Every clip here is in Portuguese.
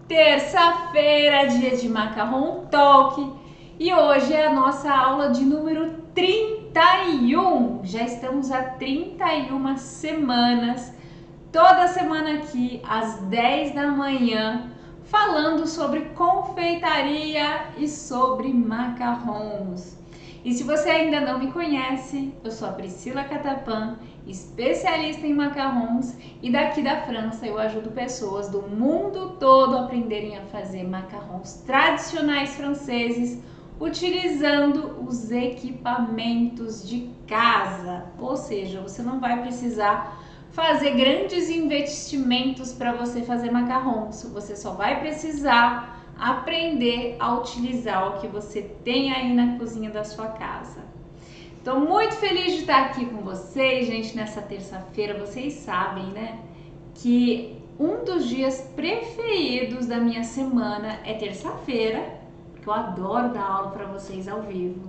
Terça-feira, dia de Macarrão Talk, e hoje é a nossa aula de número 31. Já estamos há 31 semanas, toda semana aqui às 10 da manhã, falando sobre confeitaria e sobre macarrons. E se você ainda não me conhece, eu sou a Priscila Catapan, especialista em macarrons, e daqui da França eu ajudo pessoas do mundo todo a aprenderem a fazer macarrons tradicionais franceses utilizando os equipamentos de casa. Ou seja, você não vai precisar fazer grandes investimentos para você fazer macarrons, você só vai precisar aprender a utilizar o que você tem aí na cozinha da sua casa. Estou muito feliz de estar aqui com vocês, gente, nessa terça-feira. Vocês sabem, né, que um dos dias preferidos da minha semana é terça-feira, porque eu adoro dar aula para vocês ao vivo.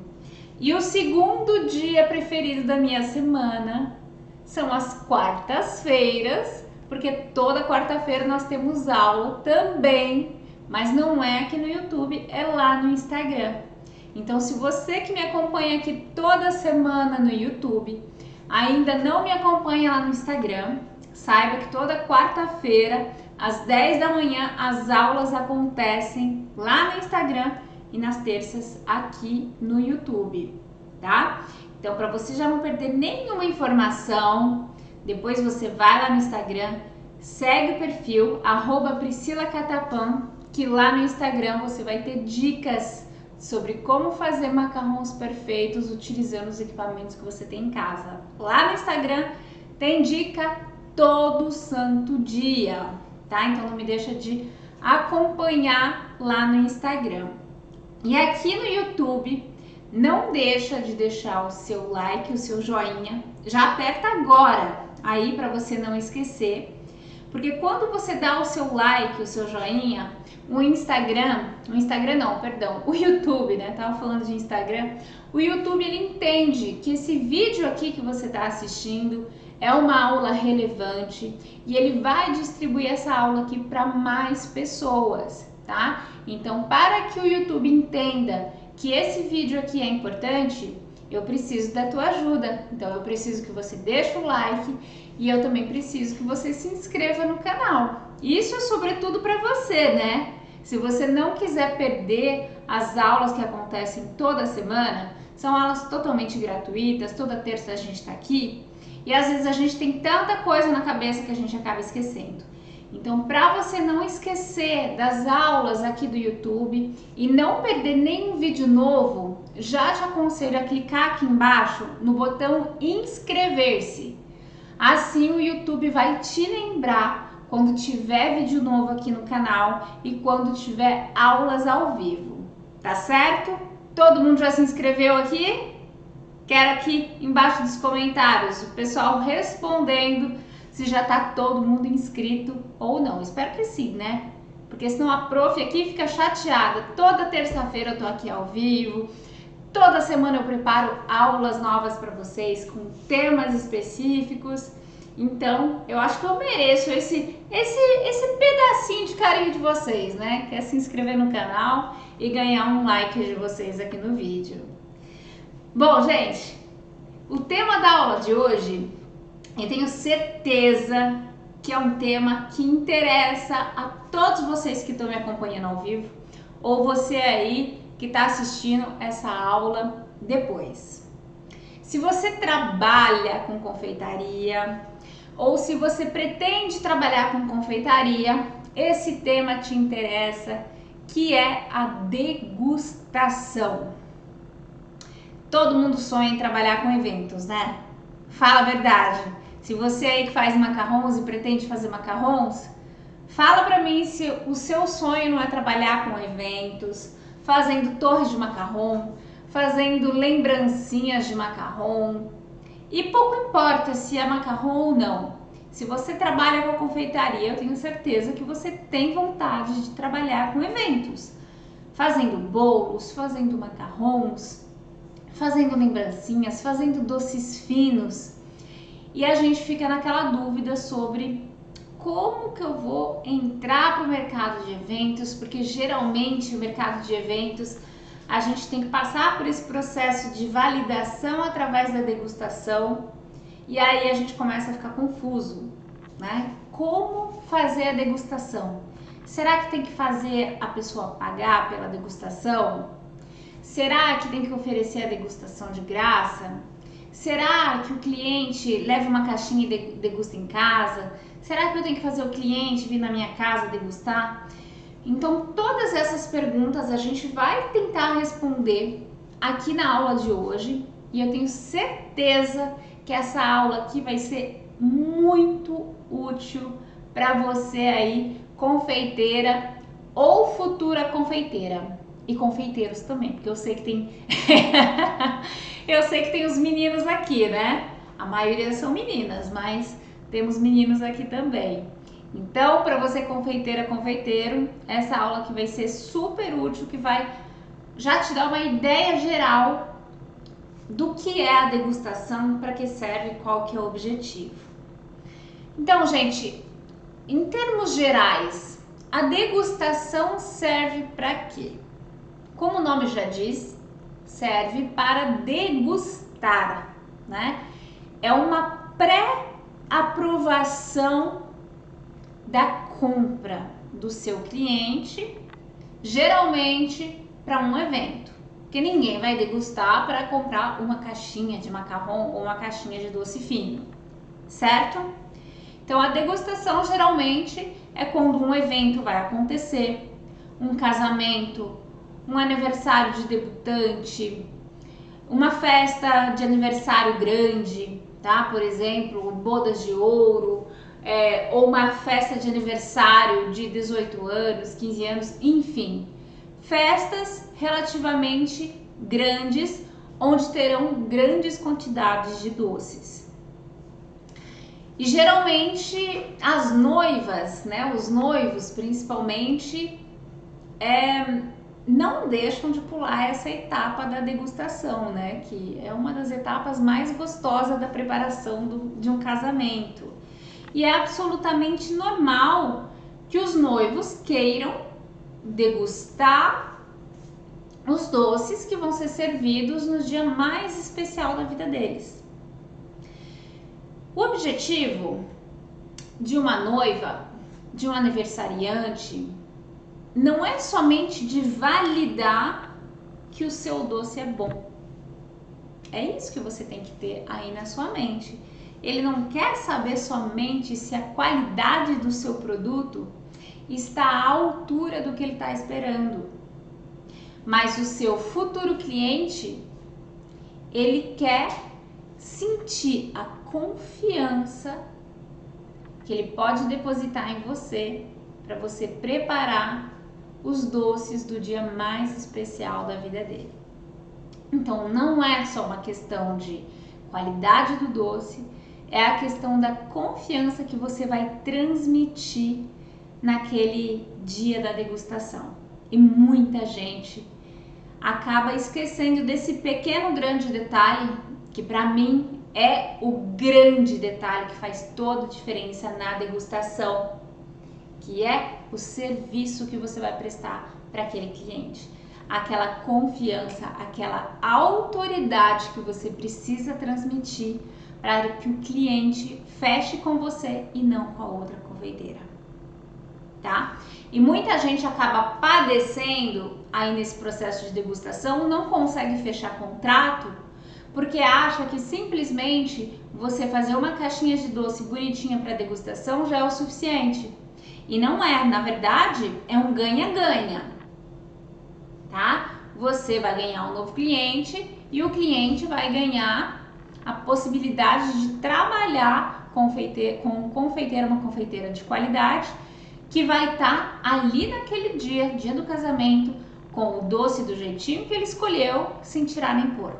E o segundo dia preferido da minha semana são as quartas-feiras, porque toda quarta-feira nós temos aula também, mas não é aqui no YouTube, é lá no Instagram. Então, se você que me acompanha aqui toda semana no YouTube ainda não me acompanha lá no Instagram, saiba que toda quarta-feira, às 10 da manhã, as aulas acontecem lá no Instagram e nas terças aqui no YouTube, tá? Então, para você já não perder nenhuma informação, depois você vai lá no Instagram, segue o perfil @PriscilaCatapan, que lá no Instagram você vai ter dicas sobre como fazer macarrons perfeitos utilizando os equipamentos que você tem em casa. Lá no Instagram tem dica todo santo dia, tá? Então não me deixa de acompanhar lá no Instagram. E aqui no YouTube, não deixa de deixar o seu like, o seu joinha. Já aperta agora aí para você não esquecer. Porque quando você dá o seu like, o seu joinha, o YouTube, né? Tava falando de Instagram. O YouTube, ele entende que esse vídeo aqui que você está assistindo é uma aula relevante e ele vai distribuir essa aula aqui para mais pessoas, tá? Então, para que o YouTube entenda que esse vídeo aqui é importante, eu preciso da tua ajuda. Então, eu preciso que você deixe o like e eu também preciso que você se inscreva no canal. Isso é sobretudo para você, né? Se você não quiser perder as aulas que acontecem toda semana, são aulas totalmente gratuitas, toda terça a gente está aqui e às vezes a gente tem tanta coisa na cabeça que a gente acaba esquecendo. Então, para você não esquecer das aulas aqui do YouTube e não perder nenhum vídeo novo, já te aconselho a clicar aqui embaixo no botão inscrever-se. Assim o YouTube vai te lembrar quando tiver vídeo novo aqui no canal e quando tiver aulas ao vivo, tá certo? Todo mundo já se inscreveu aqui? Quero aqui embaixo dos comentários o pessoal respondendo se já tá todo mundo inscrito ou não. Espero que sim, né? Porque senão a prof aqui fica chateada. Toda terça-feira eu tô aqui ao vivo, toda semana eu preparo aulas novas para vocês com temas específicos. Então, eu acho que eu mereço esse pedacinho de carinho de vocês, né? Que é se inscrever no canal e ganhar um like de vocês aqui no vídeo. Bom, gente, o tema da aula de hoje, eu tenho certeza que é um tema que interessa a todos vocês que estão me acompanhando ao vivo ou você aí que está assistindo essa aula depois. Se você trabalha com confeitaria ou se você pretende trabalhar com confeitaria, esse tema te interessa, que é a degustação. Todo mundo sonha em trabalhar com eventos, né? Fala a verdade. Se você aí que faz macarrons e pretende fazer macarrons, fala pra mim se o seu sonho não é trabalhar com eventos, fazendo torres de macarrão, fazendo lembrancinhas de macarrão. E pouco importa se é macarrão ou não. Se você trabalha com a confeitaria, eu tenho certeza que você tem vontade de trabalhar com eventos. Fazendo bolos, fazendo macarrons, fazendo lembrancinhas, fazendo doces finos. E a gente fica naquela dúvida sobre como que eu vou entrar para o mercado de eventos, porque geralmente o mercado de eventos a gente tem que passar por esse processo de validação através da degustação e aí a gente começa a ficar confuso, né? Como fazer a degustação? Será que tem que fazer a pessoa pagar pela degustação? Será que tem que oferecer a degustação de graça? Será que o cliente leva uma caixinha e degusta em casa? Será que eu tenho que fazer o cliente vir na minha casa degustar? Então, todas essas perguntas a gente vai tentar responder aqui na aula de hoje e eu tenho certeza que essa aula aqui vai ser muito útil para você aí, confeiteira ou futura confeiteira. E confeiteiros também, porque eu sei que tem eu sei que tem os meninos aqui, né? A maioria são meninas, mas temos meninos aqui também. Então, para você confeiteira, confeiteiro, essa aula aqui vai ser super útil, que vai já te dar uma ideia geral do que é a degustação, para que serve e qual que é o objetivo. Então, gente, em termos gerais, a degustação serve para quê? Como o nome já diz, serve para degustar, né? É uma pré-aprovação da compra do seu cliente, geralmente para um evento, porque ninguém vai degustar para comprar uma caixinha de macarrão ou uma caixinha de doce fino, certo? Então a degustação geralmente é quando um evento vai acontecer, um casamento, um aniversário de debutante, uma festa de aniversário grande, tá? Por exemplo, bodas de ouro, ou uma festa de aniversário de 18 anos, 15 anos, enfim. Festas relativamente grandes, onde terão grandes quantidades de doces. E geralmente as noivas, né, os noivos principalmente, não deixam de pular essa etapa da degustação, né? Que é uma das etapas mais gostosas da preparação de um casamento. E é absolutamente normal que os noivos queiram degustar os doces que vão ser servidos no dia mais especial da vida deles. O objetivo de uma noiva, de um aniversariante, não é somente de validar que o seu doce é bom. É isso que você tem que ter aí na sua mente. Ele não quer saber somente se a qualidade do seu produto está à altura do que ele está esperando. Mas o seu futuro cliente, ele quer sentir a confiança que ele pode depositar em você para você preparar os doces do dia mais especial da vida dele. Então, não é só uma questão de qualidade do doce, é a questão da confiança que você vai transmitir naquele dia da degustação. E muita gente acaba esquecendo desse pequeno grande detalhe, que para mim é o grande detalhe que faz toda a diferença na degustação, que é o serviço que você vai prestar para aquele cliente. Aquela confiança, aquela autoridade que você precisa transmitir para que o cliente feche com você e não com a outra confeiteira, tá? E muita gente acaba padecendo aí nesse processo de degustação, não consegue fechar contrato porque acha que simplesmente você fazer uma caixinha de doce bonitinha para degustação já é o suficiente. E não é, na verdade, é um ganha-ganha, tá? Você vai ganhar um novo cliente e o cliente vai ganhar a possibilidade de trabalhar com um confeiteiro, uma confeiteira de qualidade, que vai estar ali naquele dia do casamento, com o doce do jeitinho que ele escolheu, sem tirar nem pôr,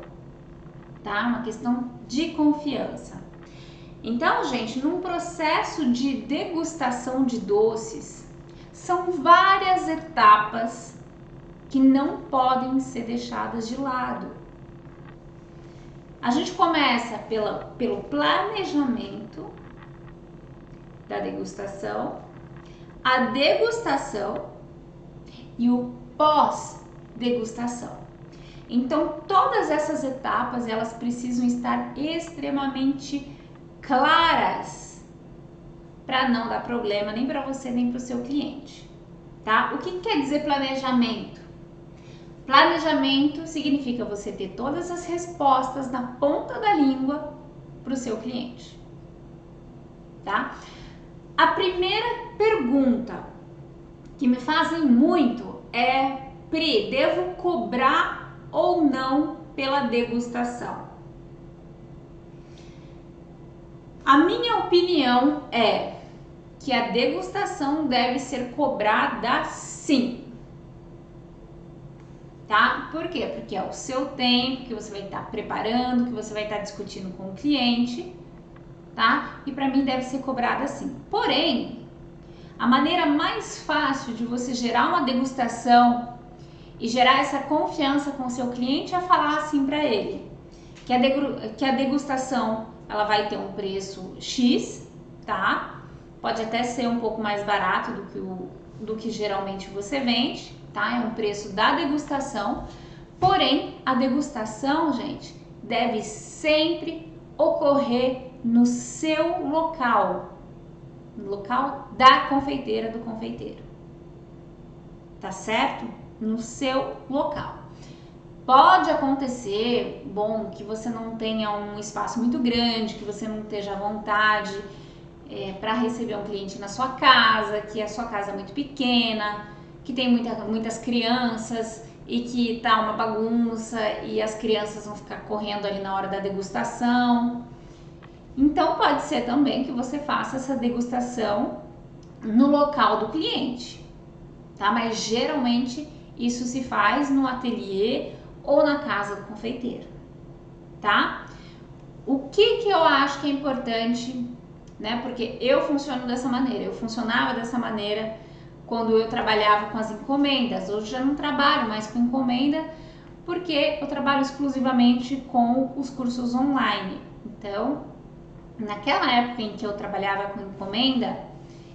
tá? Uma questão de confiança. Então, gente, num processo de degustação de doces, são várias etapas que não podem ser deixadas de lado. A gente começa pelo planejamento, da degustação, a degustação e o pós-degustação. Então, todas essas etapas, elas precisam estar extremamente claras para não dar problema nem para você nem para o seu cliente, tá? O que quer dizer planejamento? Planejamento significa você ter todas as respostas na ponta da língua para o seu cliente, tá? A primeira pergunta que me fazem muito é: Pri, devo cobrar ou não pela degustação? A minha opinião é que a degustação deve ser cobrada sim, tá? Por quê? Porque é o seu tempo que você vai estar preparando, que você vai estar discutindo com o cliente, tá? E para mim deve ser cobrada sim. Porém, a maneira mais fácil de você gerar uma degustação e gerar essa confiança com o seu cliente é falar assim para ele, que a degustação ela vai ter um preço X, tá? Pode até ser um pouco mais barato do que geralmente você vende, tá? É um preço da degustação, porém a degustação, gente, deve sempre ocorrer no seu local, no local da confeiteira, do confeiteiro, tá certo? No seu local. Pode acontecer, bom, que você não tenha um espaço muito grande, que você não esteja à vontade para receber um cliente na sua casa, que a sua casa é muito pequena, que tem muitas crianças e que tá uma bagunça e as crianças vão ficar correndo ali na hora da degustação. Então pode ser também que você faça essa degustação no local do cliente, tá? Mas geralmente isso se faz no ateliê ou na casa do confeiteiro, tá? O que eu acho que é importante, né? Porque eu funciono dessa maneira, eu funcionava dessa maneira quando eu trabalhava com as encomendas. Hoje já não trabalho mais com encomenda, porque eu trabalho exclusivamente com os cursos online. Então, naquela época em que eu trabalhava com encomenda,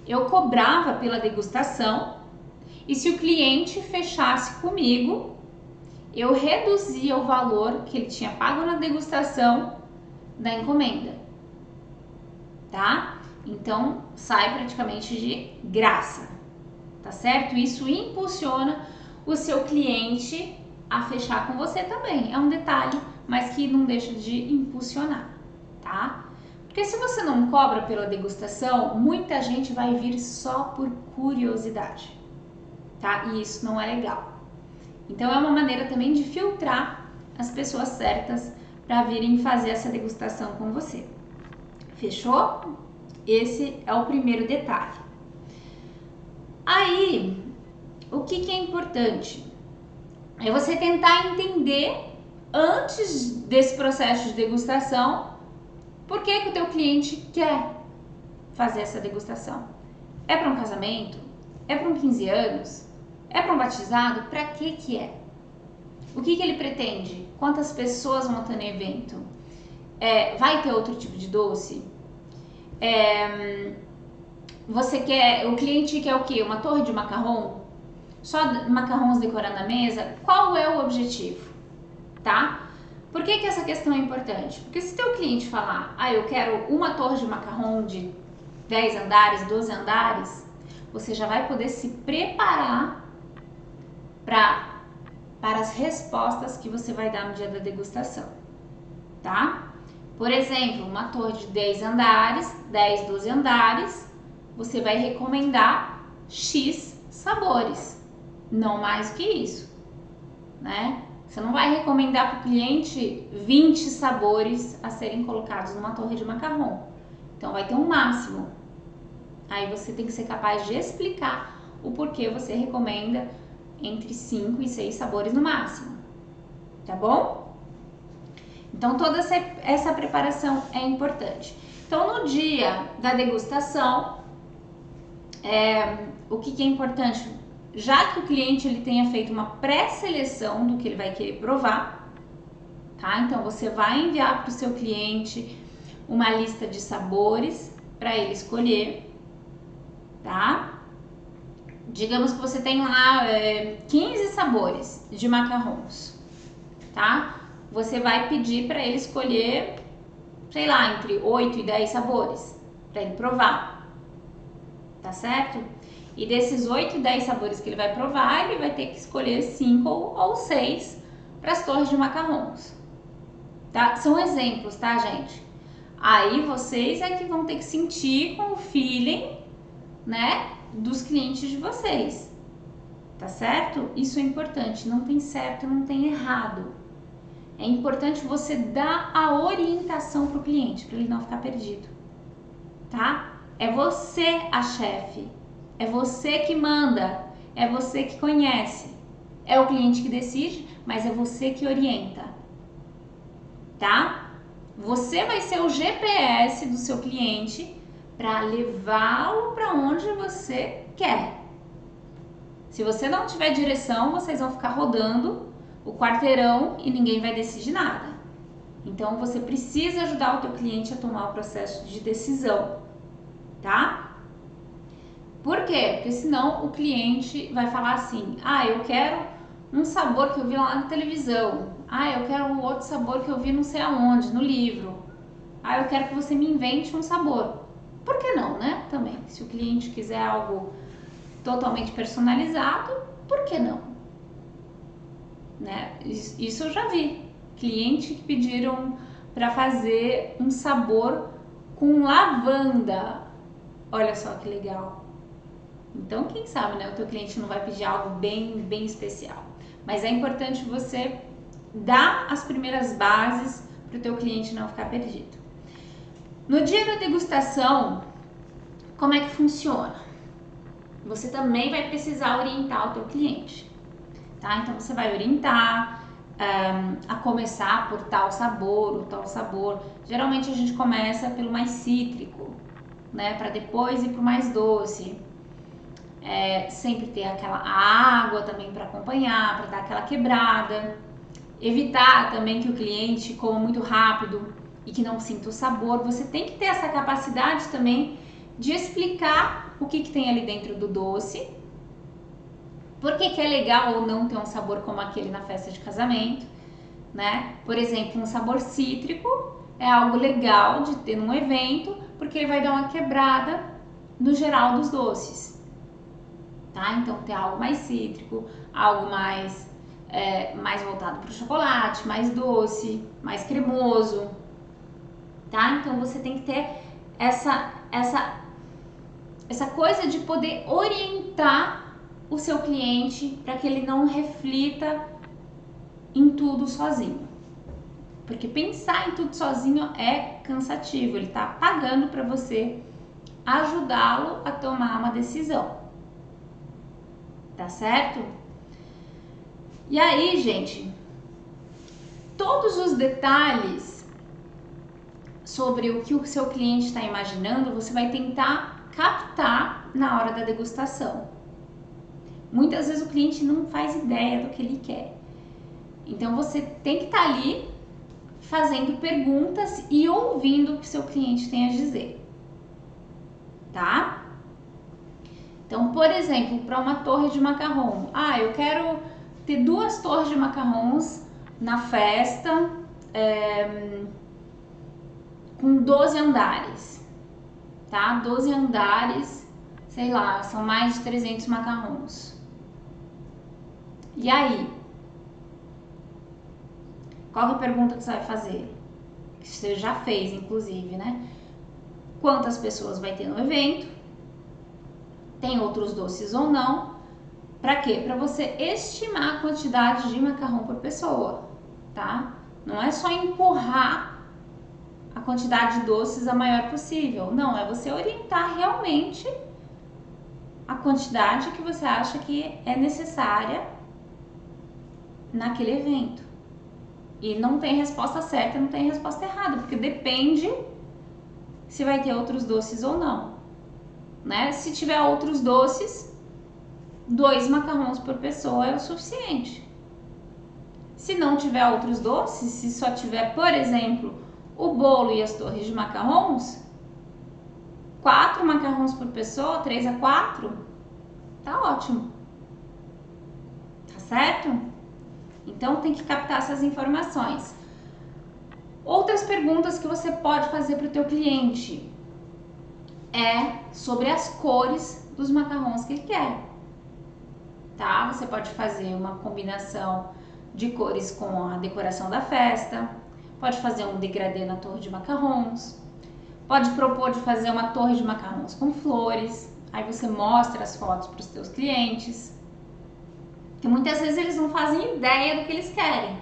eu cobrava pela degustação. E se o cliente fechasse comigo, eu reduzia o valor que ele tinha pago na degustação da encomenda, tá? Então, sai praticamente de graça, tá certo? Isso impulsiona o seu cliente a fechar com você também. É um detalhe, mas que não deixa de impulsionar, tá? Porque se você não cobra pela degustação, muita gente vai vir só por curiosidade, tá? E isso não é legal. Então é uma maneira também de filtrar as pessoas certas para virem fazer essa degustação com você. Fechou? Esse é o primeiro detalhe. Aí, o que é importante? É você tentar entender antes desse processo de degustação por que o teu cliente quer fazer essa degustação. É para um casamento? É para um 15 anos? É para um batizado? Para que é? O que ele pretende? Quantas pessoas vão ter no evento? Vai ter outro tipo de doce? O cliente quer o quê? Uma torre de macarrão? Só macarrons decorando a mesa? Qual é o objetivo? Tá? Por que essa questão é importante? Porque se teu cliente falar, eu quero uma torre de macarrão de 10 andares, 12 andares, você já vai poder se preparar para as respostas que você vai dar no dia da degustação, tá? Por exemplo, uma torre de 10 andares, 10, 12 andares, você vai recomendar X sabores, não mais que isso, né? Você não vai recomendar para o cliente 20 sabores a serem colocados numa torre de macarrão. Então vai ter um máximo. Aí você tem que ser capaz de explicar o porquê você recomenda entre 5 e 6 sabores no máximo, tá bom? Então toda essa preparação é importante. Então no dia da degustação, o que é importante? Já que o cliente ele tenha feito uma pré-seleção do que ele vai querer provar, tá? Então você vai enviar para o seu cliente uma lista de sabores para ele escolher. tá? Digamos que você tem lá 15 sabores de macarrons, tá? Você vai pedir para ele escolher, sei lá, entre 8 e 10 sabores, para ele provar, tá certo? E desses 8 e 10 sabores que ele vai provar, ele vai ter que escolher 5 ou 6 para as torres de macarrons, tá? São exemplos, tá, gente? Aí vocês é que vão ter que sentir com o feeling, né, dos clientes de vocês, tá certo? Isso é importante, não tem certo, não tem errado. É importante você dar a orientação pro cliente, para ele não ficar perdido, tá? É você a chefe, é você que manda, é você que conhece. É o cliente que decide, mas é você que orienta, tá? Você vai ser o GPS do seu cliente para levá-lo para onde você quer. Se você não tiver direção, vocês vão ficar rodando o quarteirão e ninguém vai decidir nada. Então você precisa ajudar o teu cliente a tomar o processo de decisão, tá? Por quê? Porque senão o cliente vai falar assim: ah, eu quero um sabor que eu vi lá na televisão. Ah, eu quero um outro sabor que eu vi não sei aonde, no livro. Ah, eu quero que você me invente um sabor. Por que não, né? Também, se o cliente quiser algo totalmente personalizado, por que não? Né? Isso eu já vi. Cliente que pediram para fazer um sabor com lavanda. Olha só que legal. Então, quem sabe, né? O teu cliente não vai pedir algo bem especial. Mas é importante você dar as primeiras bases para o teu cliente não ficar perdido. No dia da degustação, como é que funciona? Você também vai precisar orientar o teu cliente, tá? Então você vai orientar a começar por tal sabor ou tal sabor. Geralmente a gente começa pelo mais cítrico, né? Para depois ir pro mais doce. Sempre ter aquela água também para acompanhar, para dar aquela quebrada. Evitar também que o cliente coma muito rápido e que não sinta o sabor. Você tem que ter essa capacidade também de explicar o que tem ali dentro do doce, por que é legal ou não ter um sabor como aquele na festa de casamento, né? Por exemplo, um sabor cítrico é algo legal de ter num evento, porque ele vai dar uma quebrada no geral dos doces, tá? Então ter algo mais cítrico, algo mais voltado para o chocolate, mais doce, mais cremoso, tá? Então você tem que ter essa coisa de poder orientar o seu cliente para que ele não reflita em tudo sozinho. Porque pensar em tudo sozinho é cansativo, ele tá pagando para você ajudá-lo a tomar uma decisão. Tá certo? E aí, gente, todos os detalhes sobre o que o seu cliente está imaginando, você vai tentar captar na hora da degustação. Muitas vezes o cliente não faz ideia do que ele quer. Então você tem que estar ali fazendo perguntas e ouvindo o que seu cliente tem a dizer, tá? Então, por exemplo, para uma torre de macarrão, eu quero ter 2 torres de macarrons na festa, com 12 andares, tá? 12 andares, sei lá, são mais de 300 macarrons. E aí? Qual é a pergunta que você vai fazer? Que você já fez, inclusive, né? Quantas pessoas vai ter no evento? Tem outros doces ou não? Para quê? Para você estimar a quantidade de macarrão por pessoa, tá? Não é só empurrar a quantidade de doces a maior possível. Não, é você orientar realmente a quantidade que você acha que é necessária naquele evento. E não tem resposta certa, não tem resposta errada, porque depende se vai ter outros doces ou não, né? Se tiver outros doces, 2 macarrons por pessoa é o suficiente. Se não tiver outros doces, se só tiver, por exemplo, o bolo e as torres de macarrons, 4 macarrons por pessoa, 3 a 4, tá ótimo. Tá certo? Então tem que captar essas informações. Outras perguntas que você pode fazer para o teu cliente é sobre as cores dos macarrons que ele quer. Tá? Você pode fazer uma combinação de cores com a decoração da festa, pode fazer um degradê na torre de macarrons, pode propor de fazer uma torre de macarrons com flores, aí você mostra as fotos para os teus clientes, que muitas vezes eles não fazem ideia do que eles querem.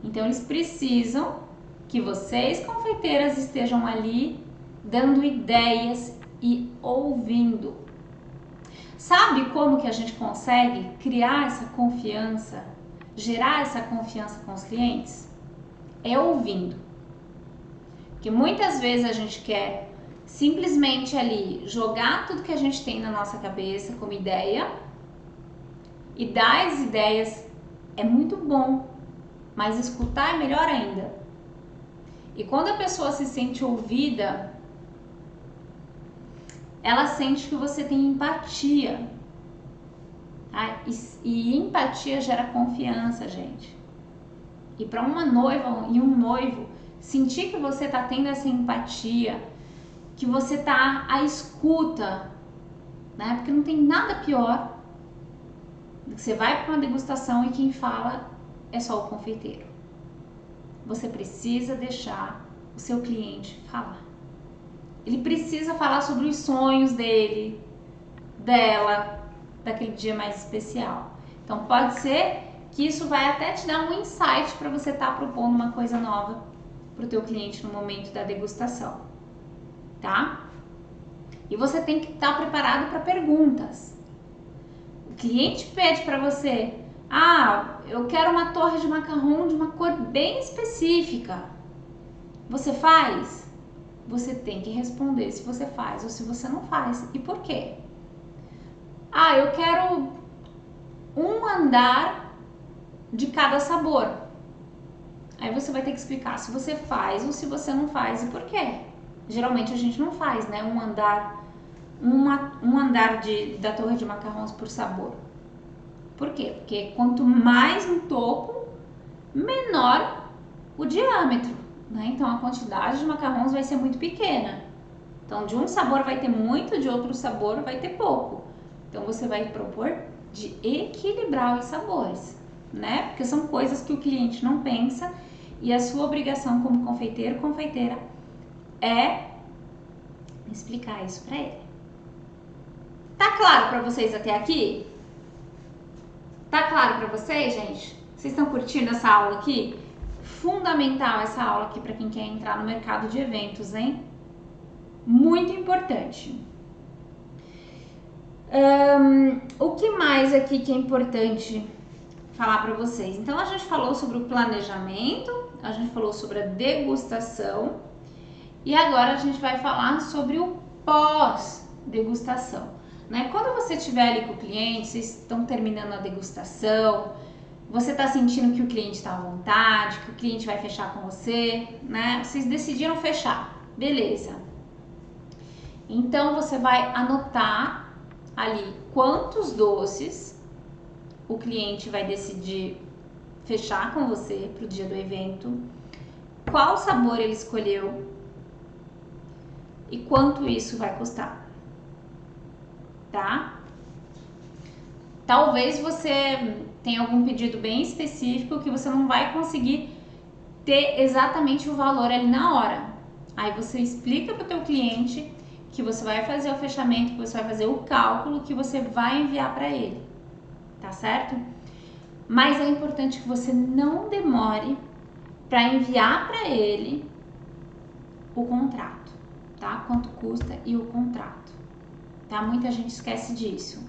Então eles precisam que vocês, confeiteiras, estejam ali dando ideias e ouvindo. Sabe como que a gente consegue criar essa confiança, gerar essa confiança com os clientes? É ouvindo. Porque muitas vezes a gente quer simplesmente ali jogar tudo que a gente tem na nossa cabeça como ideia, e dar as ideias é muito bom, mas escutar é melhor ainda. E quando a pessoa se sente ouvida, ela sente que você tem empatia. Tá? E empatia gera confiança, gente. E para uma noiva e um noivo sentir que você está tendo essa empatia, que você está à escuta, né? Porque não tem nada pior do que você vai para uma degustação e quem fala é só o confeiteiro. Você precisa deixar o seu cliente falar. Ele precisa falar sobre os sonhos dele, dela, daquele dia mais especial. Então pode ser que isso vai até te dar um insight para você estar propondo uma coisa nova para o teu cliente no momento da degustação, tá? E você tem que estar preparado para perguntas. O cliente pede para você: eu quero uma torre de macarrão de uma cor bem específica. Você faz? Você tem que responder se você faz ou se você não faz. E por quê? Eu quero um andar de cada sabor. Aí você vai ter que explicar se você faz ou se você não faz e por quê. Geralmente a gente não faz, né? Um andar da torre de macarrons por sabor. Por quê? Porque quanto mais no topo, menor o diâmetro, né? Então a quantidade de macarrons vai ser muito pequena. Então de um sabor vai ter muito, de outro sabor vai ter pouco. Então você vai propor de equilibrar os sabores, né? Porque são coisas que o cliente não pensa e a sua obrigação como confeiteiro, confeiteira é explicar isso para ele. Tá claro para vocês até aqui? Tá claro para vocês, gente? Vocês estão curtindo essa aula aqui? Fundamental essa aula aqui para quem quer entrar no mercado de eventos, hein? Muito importante. O que mais aqui que é importante falar para vocês? Então a gente falou sobre o planejamento, a gente falou sobre a degustação e agora a gente vai falar sobre o pós-degustação, né? Quando você estiver ali com o cliente, vocês estão terminando a degustação, você está sentindo que o cliente está à vontade, que o cliente vai fechar com você, né? Vocês decidiram fechar, beleza. Então você vai anotar ali quantos doces o cliente vai decidir fechar com você para o dia do evento, qual sabor ele escolheu e quanto isso vai custar, tá? Talvez você tenha algum pedido bem específico que você não vai conseguir ter exatamente o valor ali na hora. Aí você explica para o teu cliente que você vai fazer o fechamento, que você vai fazer o cálculo, que você vai enviar para ele, tá certo? Mas é importante que você não demore para enviar para ele o contrato, tá? Quanto custa e o contrato, tá? Muita gente esquece disso.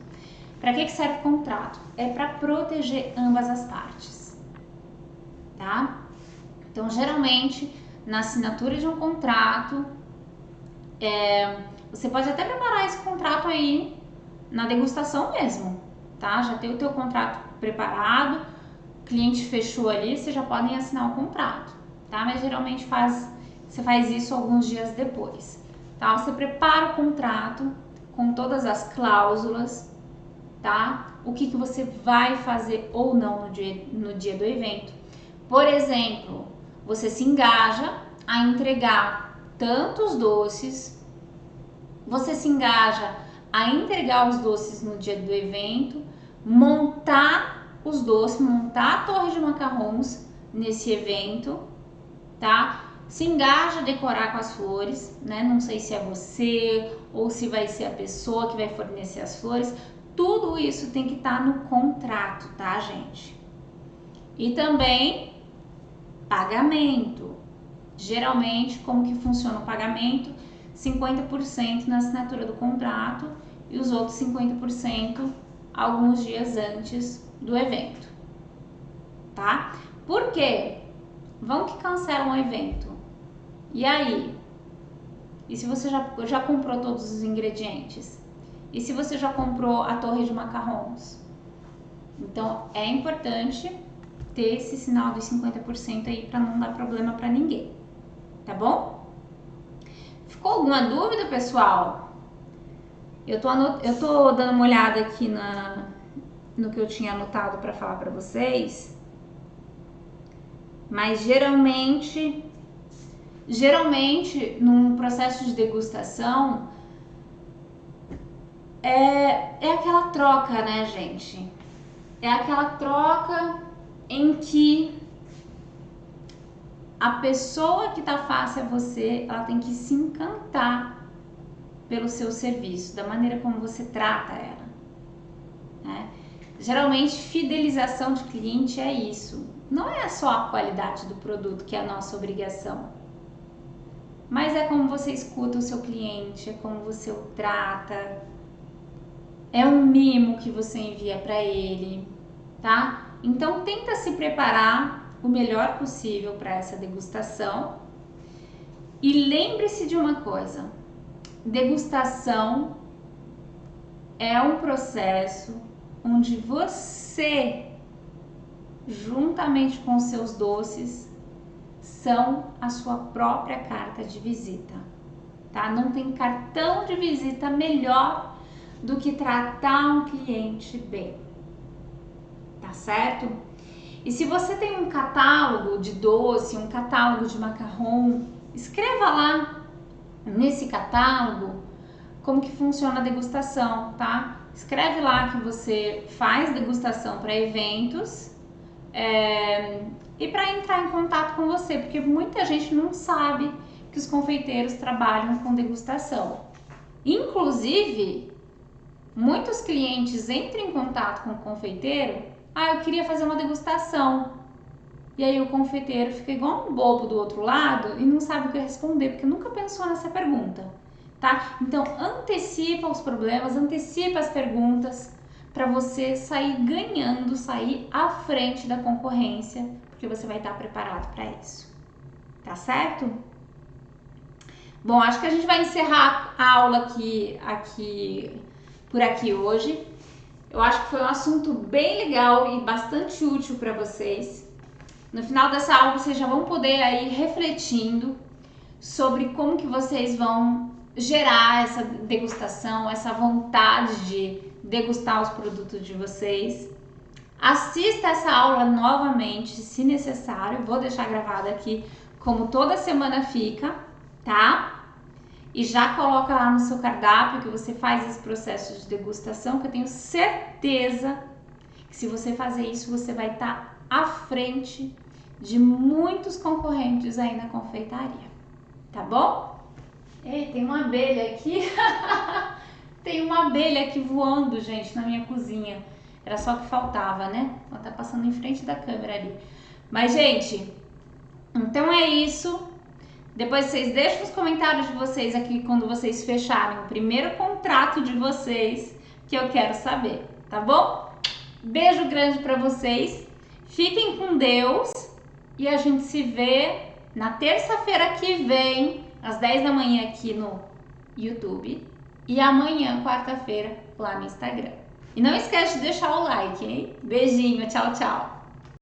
Para que serve o contrato? É para proteger ambas as partes, tá? Então, geralmente, na assinatura de um contrato, você pode até preparar esse contrato aí na degustação mesmo, tá? Já tem o teu contrato preparado, o cliente fechou ali, vocês já podem assinar o contrato, tá? Mas geralmente você faz isso alguns dias depois. tá? Você prepara o contrato com todas as cláusulas, tá? O que você vai fazer ou não no dia do evento. Por exemplo, você se engaja a entregar tantos doces, você se engaja a entregar os doces no dia do evento, montar os doces, montar a torre de macarrons nesse evento, tá? Se engaja a decorar com as flores, né? Não sei se é você ou se vai ser a pessoa que vai fornecer as flores. Tudo isso tem que estar no contrato, tá, gente? E também pagamento. Geralmente, como que funciona o pagamento? 50% na assinatura do contrato e os outros 50% alguns dias antes do evento, tá? Por quê? Vão que cancelam o evento. E aí? E se você já comprou todos os ingredientes? E se você já comprou a torre de macarrons? Então, é importante ter esse sinal dos 50% aí para não dar problema para ninguém, tá bom? Ficou alguma dúvida, pessoal? Eu tô dando uma olhada aqui no que eu tinha anotado para falar para vocês, mas geralmente num processo de degustação é aquela troca, né, gente? É aquela troca em que a pessoa que tá face a você, ela tem que se encantar pelo seu serviço, da maneira como você trata ela, né? Geralmente, fidelização de cliente é isso. Não é só a qualidade do produto que é a nossa obrigação, mas é como você escuta o seu cliente, é como você o trata, é um mimo que você envia para ele, tá? Então, tenta se preparar o melhor possível para essa degustação. E lembre-se de uma coisa: degustação é um processo onde você, juntamente com os seus doces, são a sua própria carta de visita, tá? Não tem cartão de visita melhor do que tratar um cliente bem, tá certo? E se você tem um catálogo de doce, um catálogo de macarrão, escreva lá nesse catálogo como que funciona a degustação, tá? Escreve lá que você faz degustação para eventos e para entrar em contato com você, porque muita gente não sabe que os confeiteiros trabalham com degustação. Inclusive, muitos clientes entram em contato com o confeiteiro: eu queria fazer uma degustação. E aí o confeiteiro fica igual um bobo do outro lado e não sabe o que responder, porque nunca pensou nessa pergunta, tá? Então, antecipa os problemas, antecipa as perguntas para você sair ganhando, sair à frente da concorrência, porque você vai estar preparado para isso, tá certo? Bom, acho que a gente vai encerrar a aula por aqui hoje. Eu acho que foi um assunto bem legal e bastante útil para vocês. No final dessa aula, vocês já vão poder aí refletindo sobre como que vocês vão gerar essa degustação, essa vontade de degustar os produtos de vocês. Assista essa aula novamente, se necessário. Vou deixar gravado aqui, como toda semana fica, tá? E já coloca lá no seu cardápio que você faz esse processo de degustação, que eu tenho certeza que se você fazer isso, você vai estar à frente de muitos concorrentes aí na confeitaria, tá bom? Ei, tem uma abelha aqui. Tem uma abelha aqui voando, gente, na minha cozinha. Era só o que faltava, né? Ela tá passando em frente da câmera ali. Mas, gente, então é isso. Depois vocês deixam os comentários de vocês aqui quando vocês fecharem o primeiro contrato de vocês, que eu quero saber, tá bom? Beijo grande pra vocês. Fiquem com Deus e a gente se vê na terça-feira que vem, às 10 da manhã aqui no YouTube e amanhã, quarta-feira, lá no Instagram. E não esquece de deixar o like, hein? Beijinho, tchau, tchau!